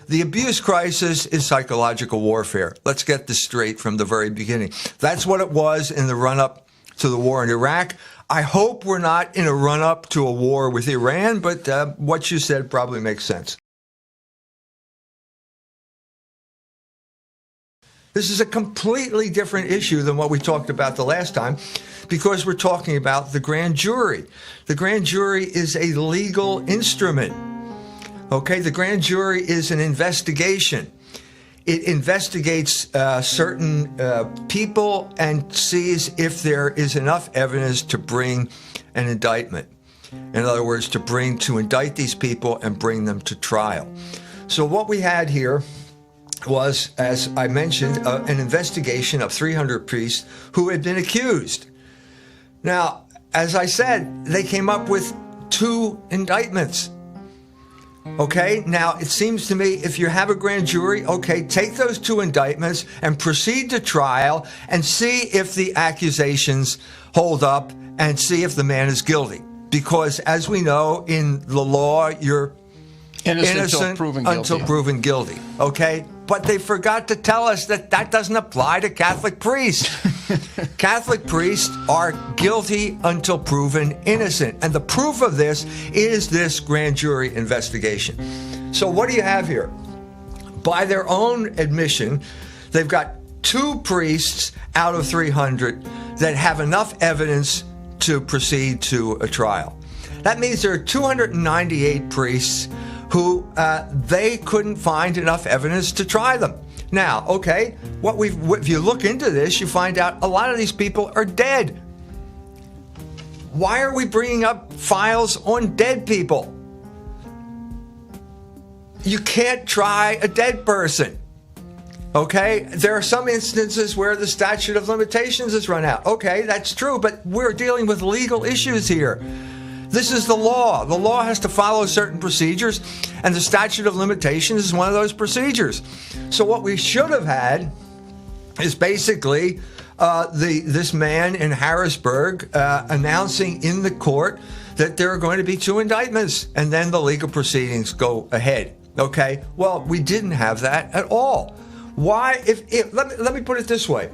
the abuse crisis is psychological warfare. Let's get this straight from the very beginning. That's what it was in the run-up to the war in Iraq. I hope we're not in a run-up to a war with Iran, but what you said probably makes sense. This is a completely different issue than what we talked about the last time, because we're talking about the grand jury. The grand jury is a legal instrument. Okay, the grand jury is an investigation. It investigates certain people and sees if there is enough evidence to bring an indictment. In other words, to indict these people and bring them to trial. So what we had here was, as I mentioned, an investigation of 300 priests who had been accused. Now, as I said, they came up with 2 indictments. Okay, now it seems to me if you have a grand jury, okay, take those 2 indictments and proceed to trial and see if the accusations hold up and see if the man is guilty. Because as we know in the law, you're innocent until proven guilty. Okay? But they forgot to tell us that that doesn't apply to Catholic priests. Catholic priests are guilty until proven innocent. And the proof of this is this grand jury investigation. So what do you have here? By their own admission, they've got 2 priests out of 300 that have enough evidence to proceed to a trial. That means there are 298 priests who they couldn't find enough evidence to try them. Now, okay, if you look into this, you find out a lot of these people are dead. Why are we bringing up files on dead people? You can't try a dead person. Okay, there are some instances where the statute of limitations has run out. Okay, that's true, but we're dealing with legal issues here. This is the law. The law has to follow certain procedures, and the statute of limitations is one of those procedures. So what we should have had is basically this man in Harrisburg announcing in the court that there are going to be 2 indictments, and then the legal proceedings go ahead. Okay? Well, we didn't have that at all. Why? Let me put it this way.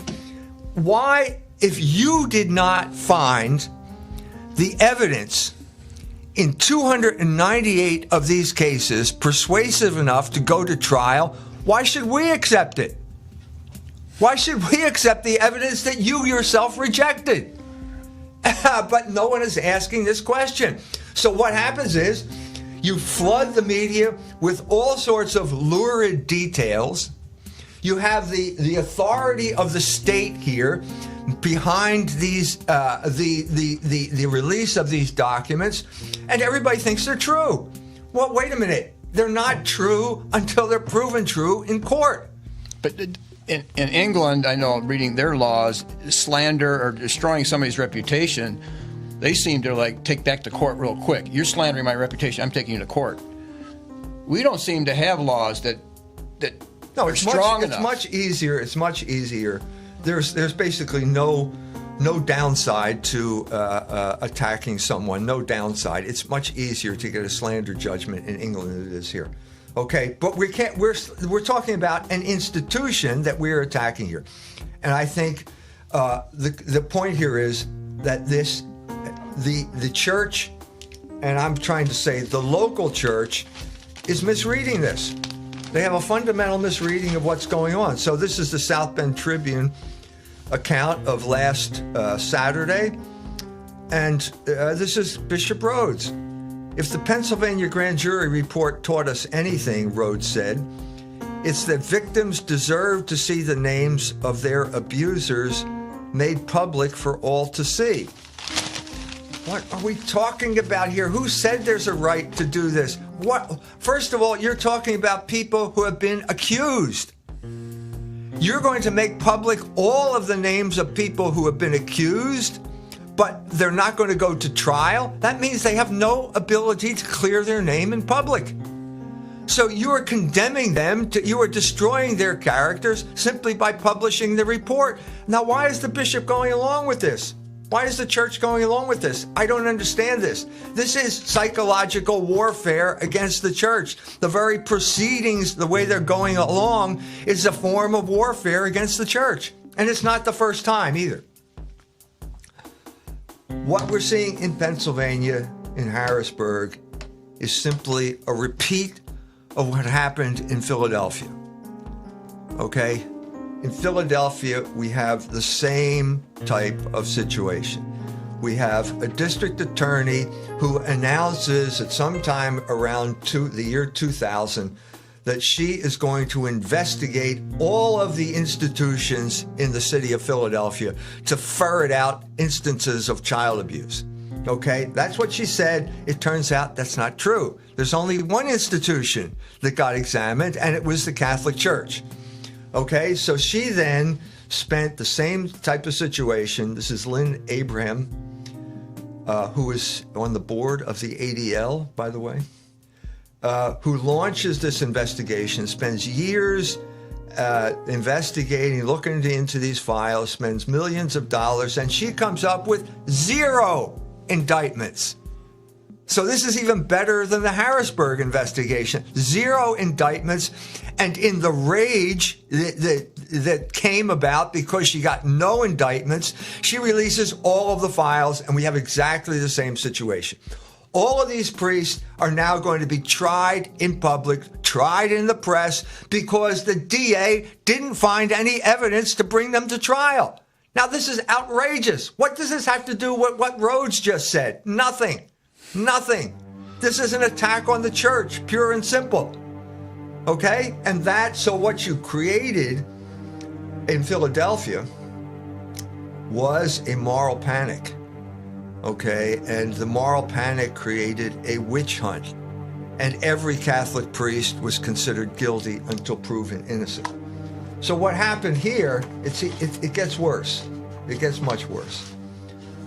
Why, if you did not find the evidence in 298 of these cases persuasive enough to go to trial, why should we accept it? Why should we accept the evidence that you yourself rejected? But no one is asking this question. So what happens is you flood the media with all sorts of lurid details. You have the authority of the state here behind these the release of these documents, and everybody thinks they're true. Well, wait a minute. They're not true until they're proven true in court. But in England, I know, reading their laws, slander or destroying somebody's reputation, they seem to take back to court real quick. You're slandering my reputation, I'm taking you to court. We don't seem to have laws that are strong enough. It's much easier. It's much easier. There's basically no downside to attacking someone. No downside. It's much easier to get a slander judgment in England than it is here. Okay, but we can't. We're talking about an institution that we're attacking here, and I think the point here is that the church, and I'm trying to say the local church, is misreading this. They have a fundamental misreading of what's going on. So this is the South Bend Tribune account of last Saturday, and this is Bishop Rhodes. If the Pennsylvania grand jury report taught us anything, Rhodes said, it's that victims deserve to see the names of their abusers made public for all to see. What are we talking about here? Who said there's a right to do this? What? First of all, you're talking about people who have been accused. You're going to make public all of the names of people who have been accused, but they're not going to go to trial? That means they have no ability to clear their name in public. So you are condemning them, you are destroying their characters simply by publishing the report. Now, why is the bishop going along with this? Why is the church going along with this? I don't understand this. This is psychological warfare against the church. The very proceedings, the way they're going along, is a form of warfare against the church. And it's not the first time either. What we're seeing in Pennsylvania, in Harrisburg, is simply a repeat of what happened in Philadelphia. Okay? In Philadelphia, we have the same type of situation. We have a district attorney who announces at some time around the year 2000 that she is going to investigate all of the institutions in the city of Philadelphia to ferret out instances of child abuse. Okay, that's what she said. It turns out that's not true. There's only one institution that got examined, and it was the Catholic Church. Okay, so she then spent the same type of situation. This is Lynn Abraham, who is on the board of the ADL, by the way, who launches this investigation, spends years investigating, looking into these files, spends millions of dollars, and she comes up with 0 indictments. So this is even better than the Harrisburg investigation. 0 indictments. And in the rage that came about because she got no indictments, she releases all of the files, and we have exactly the same situation. All of these priests are now going to be tried in public, tried in the press, because the DA didn't find any evidence to bring them to trial. Now, this is outrageous. What does this have to do with what Rhodes just said? Nothing. Nothing. This is an attack on the church, pure and simple. Okay? And so what you created in Philadelphia was a moral panic. Okay? And the moral panic created a witch hunt. And every Catholic priest was considered guilty until proven innocent. So what happened here, it gets worse. It gets much worse.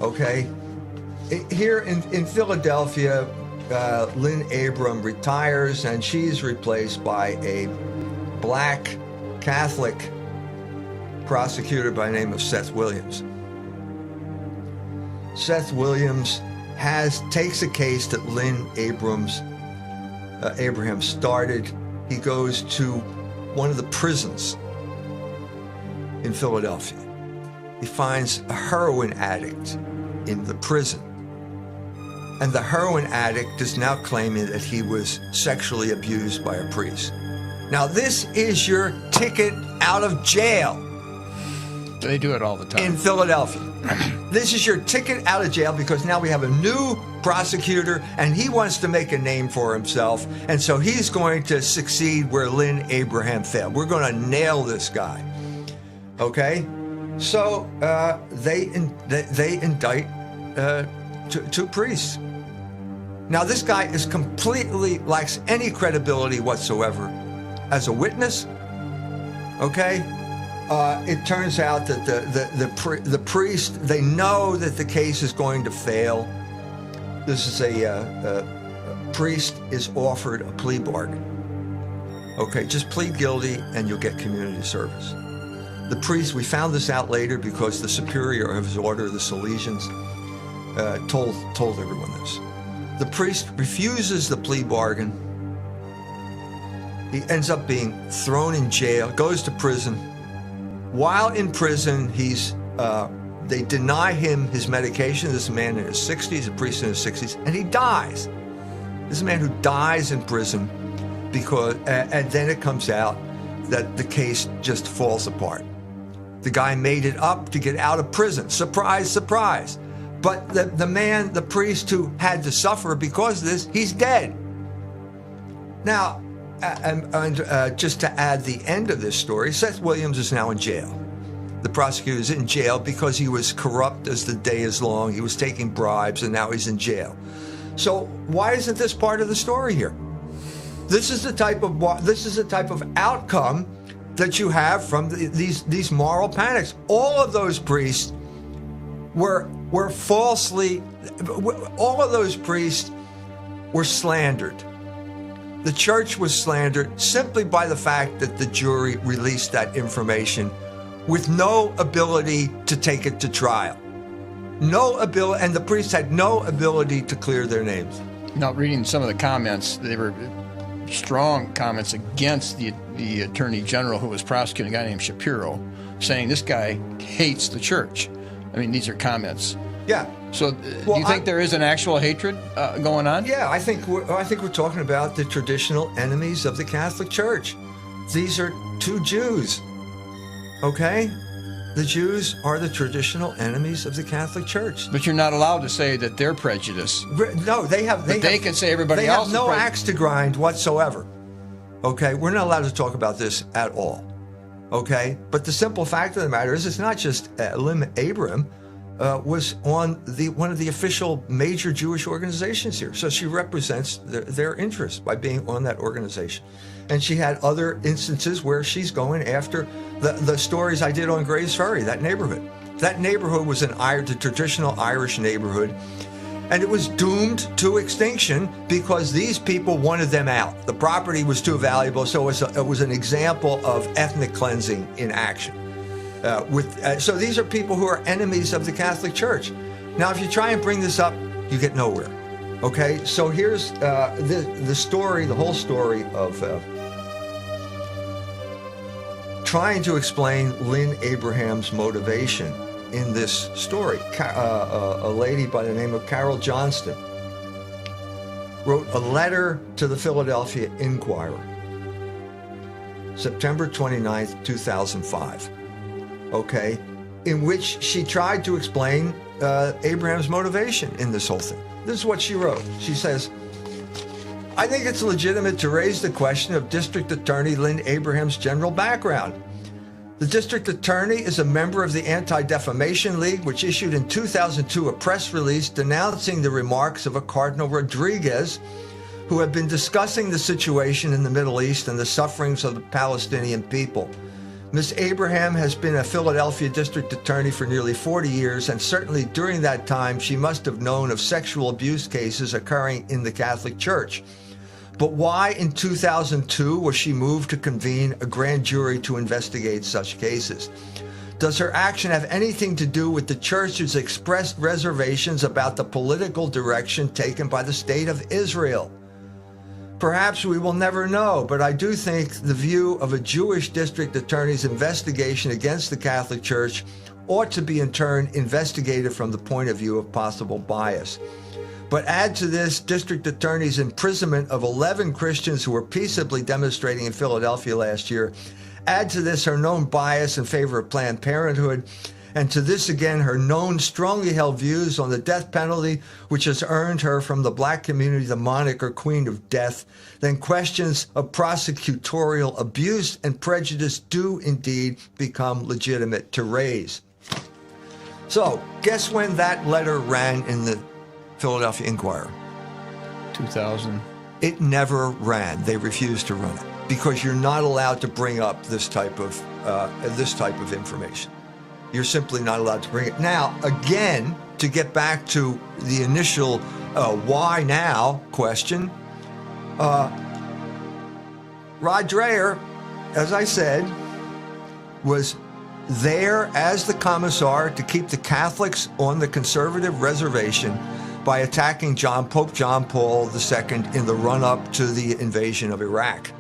Okay? Here in Philadelphia, Lynn Abram retires, and she's replaced by a black Catholic prosecutor by the name of Seth Williams. Seth Williams takes a case that Lynn Abraham started. He goes to one of the prisons in Philadelphia. He finds a heroin addict in the prison. And the heroin addict is now claiming that he was sexually abused by a priest. Now, this is your ticket out of jail. They do it all the time. In Philadelphia. This is your ticket out of jail, because now we have a new prosecutor, and he wants to make a name for himself. And so he's going to succeed where Lynn Abraham failed. We're going to nail this guy. Okay? So they indict 2 priests. Now, this guy is completely lacks any credibility whatsoever as a witness. Okay? It turns out that the priest, they know that the case is going to fail. This is a priest is offered a plea bargain. Okay, just plead guilty and you'll get community service. The priest, we found this out later because the superior of his order, the Salesians, told everyone this. The priest refuses the plea bargain. He ends up being thrown in jail, goes to prison. While in prison, they deny him his medication. This is a man in his 60s, a priest in his 60s, and he dies. This is a man who dies in prison and then it comes out that the case just falls apart. The guy made it up to get out of prison. Surprise, surprise. But the priest who had to suffer because of this, he's dead. Now, just to add the end of this story, Seth Williams is now in jail. The prosecutor is in jail because he was corrupt as the day is long. He was taking bribes, and now he's in jail. So why isn't this part of the story here? This is the type of outcome that you have from these moral panics. All of those priests were falsely. All of those priests were slandered. The church was slandered simply by the fact that the jury released that information with no ability to take it to trial. No ability, and the priests had no ability to clear their names. Now, reading some of the comments, they were strong comments against the attorney general who was prosecuting a guy named Shapiro, saying this guy hates the church. I mean, these are comments. Yeah. So, do you think there is an actual hatred going on? Yeah, I think we're talking about the traditional enemies of the Catholic Church. These are two Jews. Okay? The Jews are the traditional enemies of the Catholic Church. But you're not allowed to say that they're prejudiced. No, they can say everybody else. They have no axe to grind whatsoever. Okay? We're not allowed to talk about this at all. Okay? But the simple fact of the matter is, it's not just Lynn Abraham was on one of the official major Jewish organizations here. So she represents their interests by being on that organization. And she had other instances where she's going after the stories I did on Grays Ferry, that neighborhood. That neighborhood was the traditional Irish neighborhood, and it was doomed to extinction because these people wanted them out. The property was too valuable, so it was an example of ethnic cleansing in action. So these are people who are enemies of the Catholic Church. Now, if you try and bring this up, you get nowhere. Okay, so here's the story, the whole story of trying to explain Lynn Abraham's motivation in this story. A lady by the name of Carol Johnston wrote a letter to the Philadelphia Inquirer, September 29th, 2005. Okay, in which she tried to explain Abraham's motivation in this whole thing. This is what she wrote. She says, I think it's legitimate to raise the question of District Attorney Lynn Abraham's general background. The District Attorney is a member of the Anti-Defamation League, which issued in 2002 a press release denouncing the remarks of a Cardinal Rodriguez, who had been discussing the situation in the Middle East and the sufferings of the Palestinian people. Ms. Abraham has been a Philadelphia district attorney for nearly 40 years, and certainly during that time she must have known of sexual abuse cases occurring in the Catholic Church. But why in 2002 was she moved to convene a grand jury to investigate such cases? Does her action have anything to do with the Church's expressed reservations about the political direction taken by the State of Israel? Perhaps we will never know, but I do think the view of a Jewish district attorney's investigation against the Catholic Church ought to be in turn investigated from the point of view of possible bias. But add to this district attorney's imprisonment of 11 Christians who were peaceably demonstrating in Philadelphia last year. Add to this her known bias in favor of Planned Parenthood, and to this again her known strongly held views on the death penalty, which has earned her from the black community the moniker Queen of Death. Then questions of prosecutorial abuse and prejudice do indeed become legitimate to raise. So, guess when that letter ran in the Philadelphia Inquirer? 2000. It never ran. They refused to run it because you're not allowed to bring up this type of information. You're simply not allowed to bring it. Now, again, to get back to the initial why now question, Rod Dreher, as I said, was there as the commissar to keep the Catholics on the conservative reservation by attacking Pope John Paul II in the run-up to the invasion of Iraq.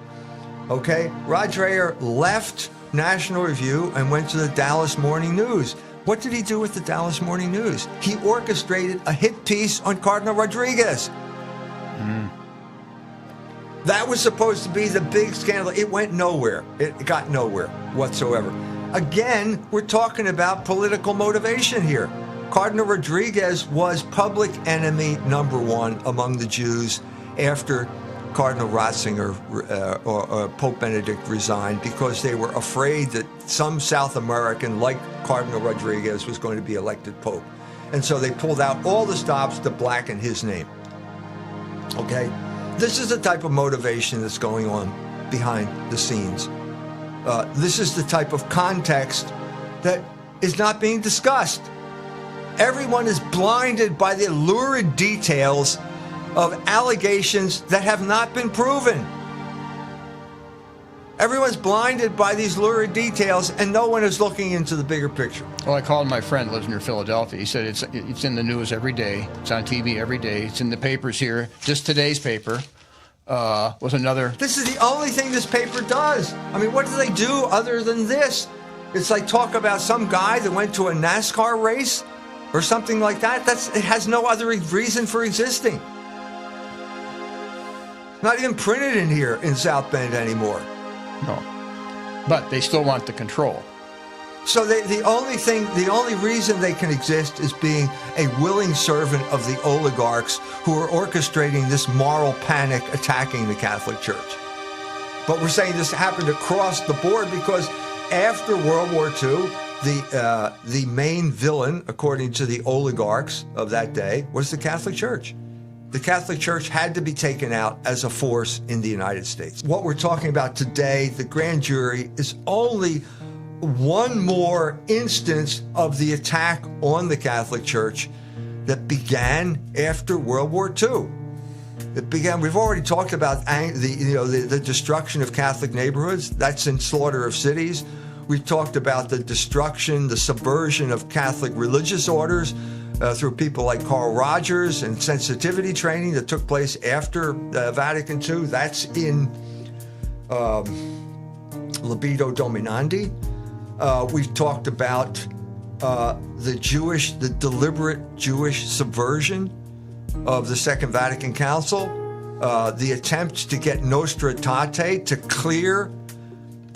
Okay, Rod Dreher left National Review and went to the Dallas Morning News. What did he do with the Dallas Morning News? He orchestrated a hit piece on Cardinal Rodriguez. That was supposed to be the big scandal. It went nowhere. It got nowhere whatsoever. Again, we're talking about political motivation here. Cardinal Rodriguez was public enemy number one among the Jews after Cardinal Ratzinger or Pope Benedict resigned because they were afraid that some South American, like Cardinal Rodriguez, was going to be elected Pope. And so they pulled out all the stops to blacken his name. Okay? This is the type of motivation that's going on behind the scenes. This is the type of context that is not being discussed. Everyone is blinded by the lurid details of allegations that have not been proven. Everyone's blinded by these lurid details, and no one is looking into the bigger picture. Well, I called my friend who lives near Philadelphia. He said it's in the news every day. It's on TV every day. It's in the papers here. Just today's paper was another. This is the only thing this paper does. I mean, what do they do other than this? It's like talk about some guy that went to a NASCAR race or something like that. It has no other reason for existing. Not even printed in here in South Bend anymore. No. But they still want the control. So the only reason they can exist is being a willing servant of the oligarchs who are orchestrating this moral panic attacking the Catholic Church. But we're saying this happened across the board because after World War II, the main villain, according to the oligarchs of that day, was the Catholic Church. The Catholic Church had to be taken out as a force in the United States. What we're talking about today, the grand jury, is only one more instance of the attack on the Catholic Church that began after World War II. It began. We've already talked about the destruction of Catholic neighborhoods. That's in slaughter of cities. We've talked about the destruction, the subversion of Catholic religious orders through people like Carl Rogers and sensitivity training that took place after Vatican II. That's in Libido Dominandi. We've talked about the deliberate Jewish subversion of the Second Vatican Council, the attempt to get Nostra Aetate to clear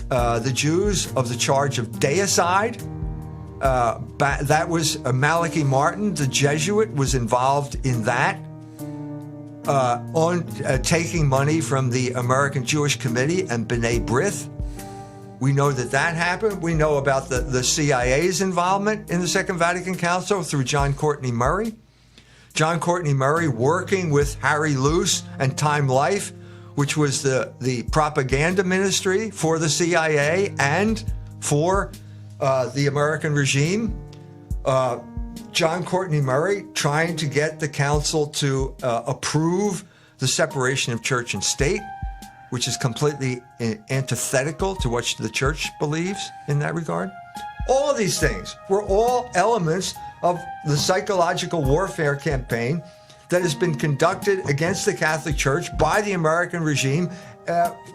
the Jews of the charge of deicide. That was Malachi Martin, the Jesuit, was involved in that, on taking money from the American Jewish Committee and B'nai B'rith. We know that happened. We know about the CIA's involvement in the Second Vatican Council through John Courtney Murray. John Courtney Murray working with Harry Luce and Time Life, which was the propaganda ministry for the CIA and for the American regime. John Courtney Murray trying to get the council to approve the separation of church and state, which is completely antithetical to what the church believes in that regard. All of these things were all elements of the psychological warfare campaign that has been conducted against the Catholic Church by the American regime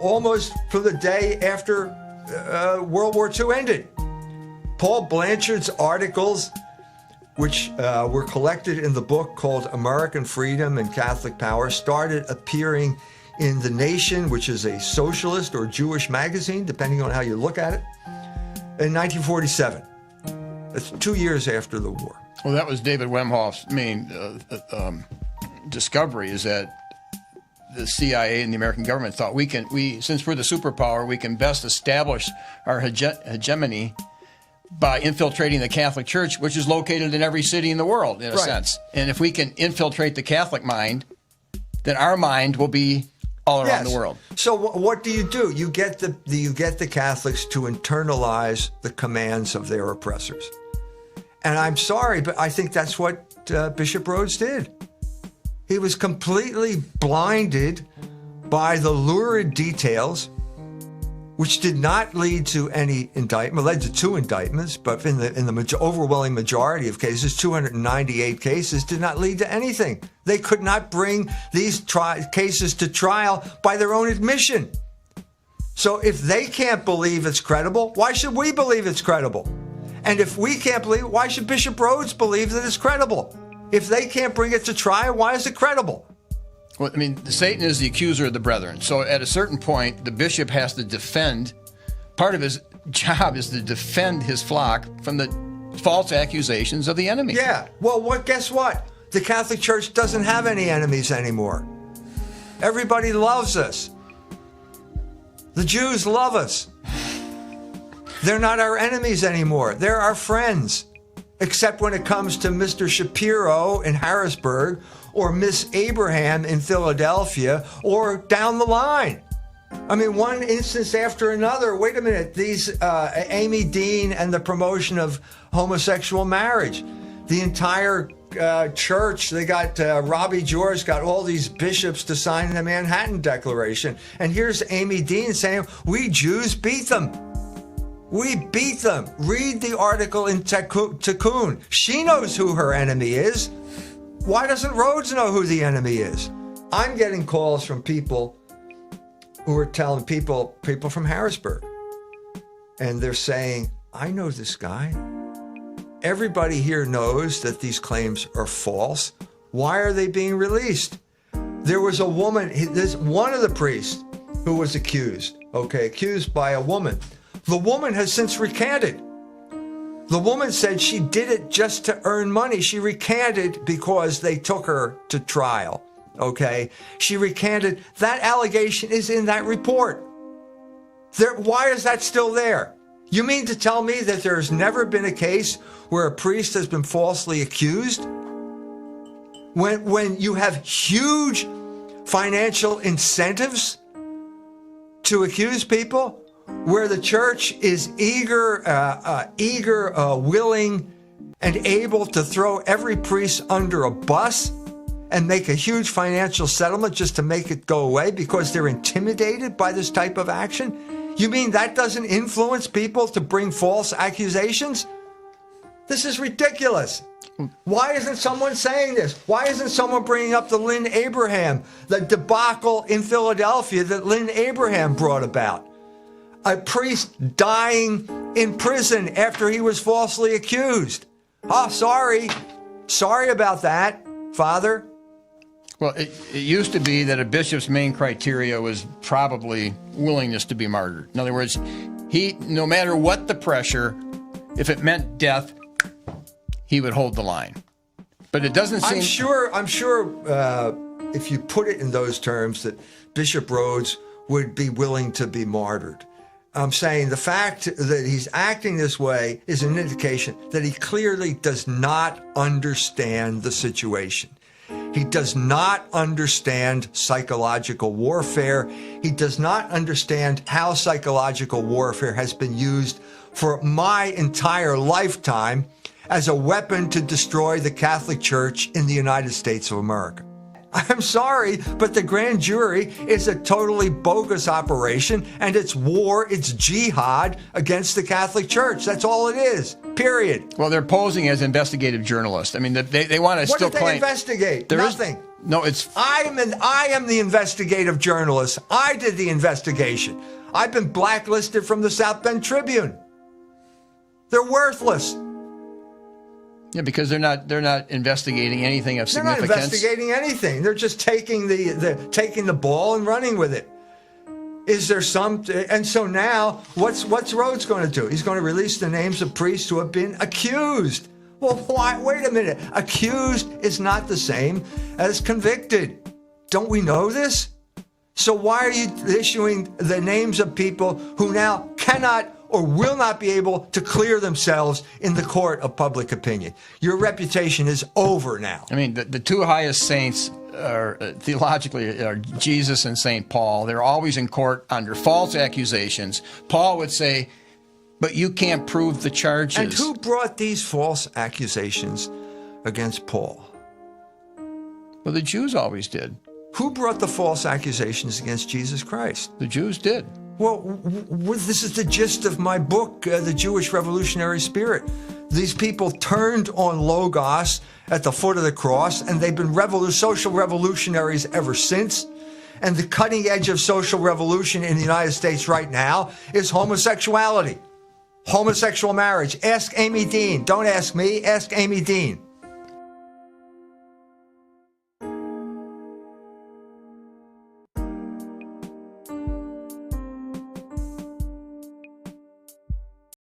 almost from the day after World War II ended. Paul Blanchard's articles, which were collected in the book called American Freedom and Catholic Power, started appearing in The Nation, which is a socialist or Jewish magazine, depending on how you look at it, in 1947. That's 2 years after the war. Well, that was David Wemhoff's main discovery, is that the CIA and the American government thought since we're the superpower, we can best establish our hegemony by infiltrating the Catholic Church, which is located in every city in the world, in a sense. And if we can infiltrate the Catholic mind, then our mind will be all around the world. So what do? You get the Catholics to internalize the commands of their oppressors. And I'm sorry, but I think that's what Bishop Rhodes did. He was completely blinded by the lurid details, which did not lead to any indictment. Led to 2 indictments, but in the overwhelming majority of cases, 298 cases, did not lead to anything. They could not bring these cases to trial by their own admission. So if they can't believe it's credible, why should we believe it's credible? And if we can't believe it, why should Bishop Rhodes believe that it's credible? If they can't bring it to trial, why is it credible? Well, I mean, Satan is the accuser of the brethren. So at a certain point, the bishop has to defend. Part of his job is to defend his flock from the false accusations of the enemy. Yeah. Well, guess what? The Catholic Church doesn't have any enemies anymore. Everybody loves us. The Jews love us. They're not our enemies anymore. They're our friends. Except when it comes to Mr. Shapiro in Harrisburg or Miss Abraham in Philadelphia or down the line. I mean, one instance after another. Wait a minute. These Amy Dean and the promotion of homosexual marriage. The entire church, they got Robbie George got all these bishops to sign the Manhattan Declaration. And here's Amy Dean saying, we Jews beat them. We beat them. Read the article in Tikkun. She knows who her enemy is. Why doesn't Rhodes know who the enemy is? I'm getting calls from people who are telling people from Harrisburg. And they're saying, I know this guy. Everybody here knows that these claims are false. Why are they being released? There was a woman, there's one of the priests who was accused by a woman. The woman has since recanted. The woman said she did it just to earn money. She recanted because they took her to trial. She recanted. That allegation is in that report. Why is that still there? You mean to tell me that there's never been a case where a priest has been falsely accused? When you have huge financial incentives to accuse people, where the church is eager, willing, and able to throw every priest under a bus and make a huge financial settlement just to make it go away because they're intimidated by this type of action? You mean that doesn't influence people to bring false accusations? This is ridiculous. Why isn't someone saying this? Why isn't someone bringing up the Lynn Abraham, the debacle in Philadelphia that Lynn Abraham brought about? A priest dying in prison after he was falsely accused. Oh, sorry. Sorry about that, Father. Well, it used to be that a bishop's main criteria was probably willingness to be martyred. In other words, no matter what the pressure, if it meant death, he would hold the line. But it doesn't seem... I'm sure if you put it in those terms that Bishop Rhodes would be willing to be martyred. I'm saying the fact that he's acting this way is an indication that he clearly does not understand the situation. He does not understand psychological warfare. He does not understand how psychological warfare has been used for my entire lifetime as a weapon to destroy the Catholic Church in the United States of America. I'm sorry, but the grand jury is a totally bogus operation, and it's war, it's jihad against the Catholic Church. That's all it is, period. Well, they're posing as investigative journalists. I mean, they want to still claim... What did they investigate? Nothing. I am the investigative journalist. I did the investigation. I've been blacklisted from the South Bend Tribune. They're worthless. Yeah, because they're not investigating anything of significance. They're not investigating anything. They're just taking the ball and running with it. Is there some? And so now, what's Rhodes going to do? He's going to release the names of priests who have been accused. Well, why? Wait a minute. Accused is not the same as convicted. Don't we know this? So why are you issuing the names of people who now cannot or will not be able to clear themselves in the court of public opinion? Your reputation is over now. I mean, the two highest saints are, theologically are Jesus and St. Paul. They're always in court under false accusations. Paul would say, but you can't prove the charges. And who brought these false accusations against Paul? Well, the Jews always did. Who brought the false accusations against Jesus Christ? The Jews did. Well, this is the gist of my book, The Jewish Revolutionary Spirit. These people turned on Logos at the foot of the cross, and they've been social revolutionaries ever since. And the cutting edge of social revolution in the United States right now is homosexuality, homosexual marriage. Ask Amy Dean. Don't ask me. Ask Amy Dean.